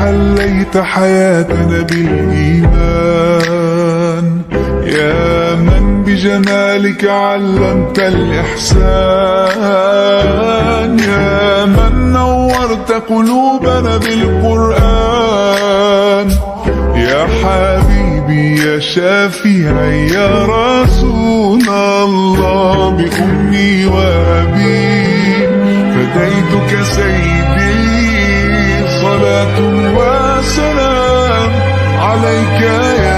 حليت حياتنا بالإيمان، يا من بجمالك علمت الإحسان، يا من نورت قلوبنا بالقرآن، يا حبيبي يا شافعي يا رسول الله، بأمي وأبي فديتك سيدي، صلاة وسلام عليك يا